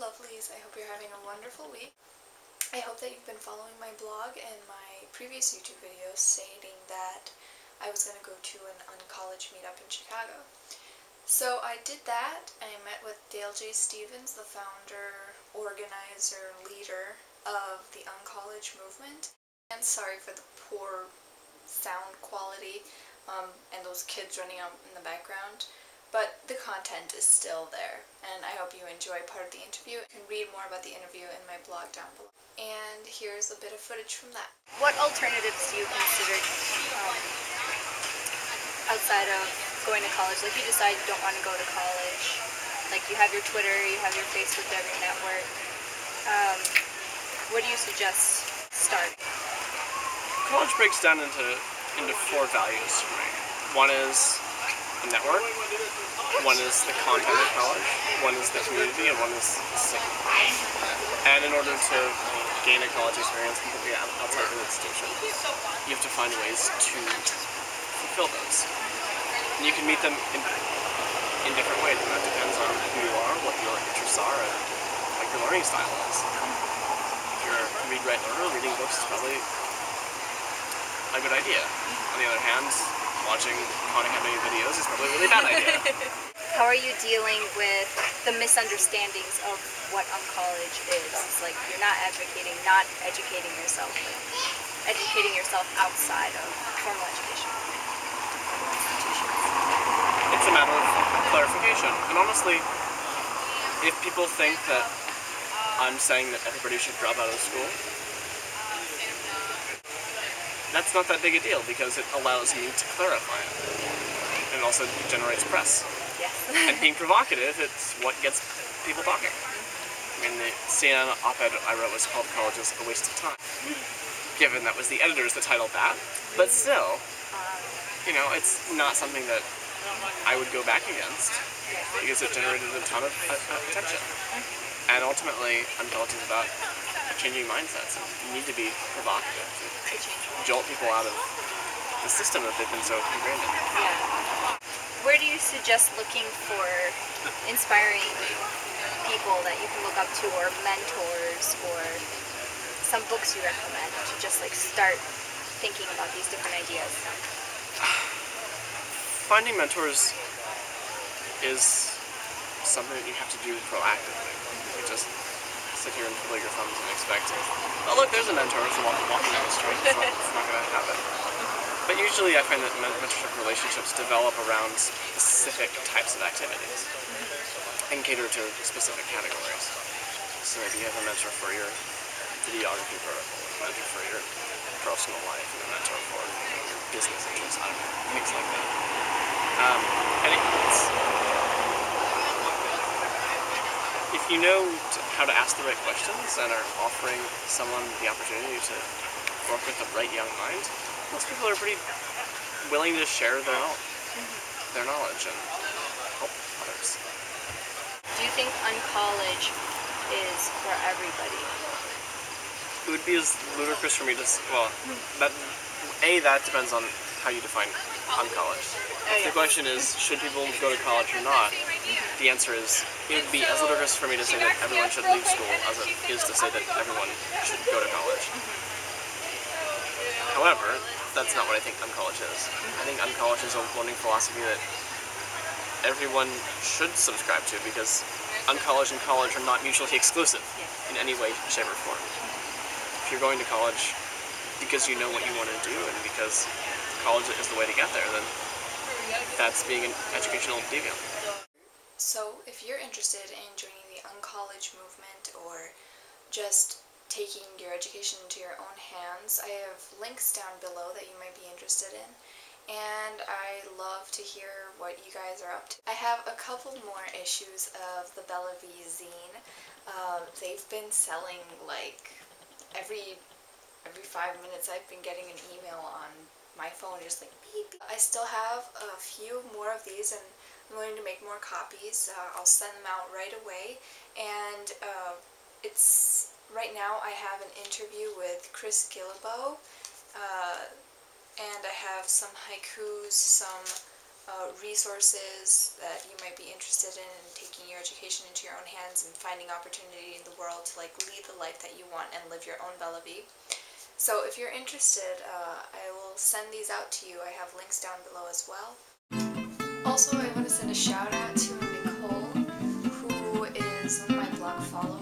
lovelies, I hope you're having a wonderful week. I hope that you've been following my blog and my previous YouTube videos stating that I was going to go to an uncollege meetup in Chicago. So I did that. I met with Dale J. Stevens, the founder, organizer, leader of the uncollege movement. And sorry for the poor sound quality and those kids running out in the background. But the content is still there, and I hope you enjoy part of the interview. You can read more about the interview in my blog down below. And here's a bit of footage from that. What alternatives do you consider outside of going to college? Like, you decide you don't want to go to college. Like, you have your Twitter, you have your Facebook, you have your network. What do you suggest starting? College breaks down into four values for me. One is the network, one is the content of college, one is the community, and one is the city. And in order to gain a college experience completely outside of an institution, you have to find ways to fulfill those. And you can meet them in different ways, and that depends on who you are, what your interests are, and what your learning style is. If you're a read, write, learner, reading books is probably a good idea. On the other hand, watching Khan Academy videos is probably a really bad idea. How are you dealing with the misunderstandings of what uncollege is? It's like you're not educating yourself, but educating yourself outside of formal education. It's a matter of clarification. And honestly, if people think that I'm saying that everybody should drop out of school, that's not that big a deal because it allows me to clarify it. And it also generates press. Yes. And being provocative, it's what gets people talking. I mean, the CNN op-ed I wrote was called "College is a Waste of Time." Given that was the editors that titled that. But still, you know, it's not something that I would go back against because it generated a ton of attention. And ultimately, uncollege is about changing mindsets. You need to be provocative to jolt people out of the system that they've been so ingrained in. Yeah. Where do you suggest looking for inspiring people that you can look up to, or mentors, or some books you recommend to just like start thinking about these different ideas? Finding mentors is something that you have to do proactively. You just sit here and twiddle your thumbs and expect, oh look, there's a mentor who's walking down the street. It's not going to happen. But usually I find that mentorship relationships develop around specific types of activities and cater to specific categories. So maybe you have a mentor for your videography vertical, a mentor for your personal life, and a mentor for your business interests, I don't know, things like that. If you know how to ask the right questions and are offering someone the opportunity to work with a bright young mind, most people are pretty willing to share their knowledge and help others. Do you think uncollege is for everybody? It would be as ludicrous for me to, well, that depends on how you define uncollege. If the question is, should people go to college or not, the answer is, it would be as ludicrous for me to say that everyone should leave school as it is to say that everyone should go to college. However, that's not what I think uncollege is. I think uncollege is a learning philosophy that everyone should subscribe to because uncollege and college are not mutually exclusive in any way, shape, or form. If you're going to college because you know what you want to do and because college is the way to get there, then that's being an educational deviant. So if you're interested in joining the uncollege movement or just taking your education into your own hands, I have links down below that you might be interested in, and I love to hear what you guys are up to. I have a couple more issues of the BellaVie Zine. They've been selling like every 5 minutes. I've been getting an email on my phone just like beep, beep. I still have a few more of these and I'm going to make more copies. I'll send them out right away, and right now I have an interview with Chris Gillibo, and I have some haikus, some resources that you might be interested in taking your education into your own hands and finding opportunity in the world to like lead the life that you want and live your own BellaVie. So if you're interested, I will send these out to you. I have links down below as well. Also, I want to send a shout out to Nicole, who is one of my blog followers.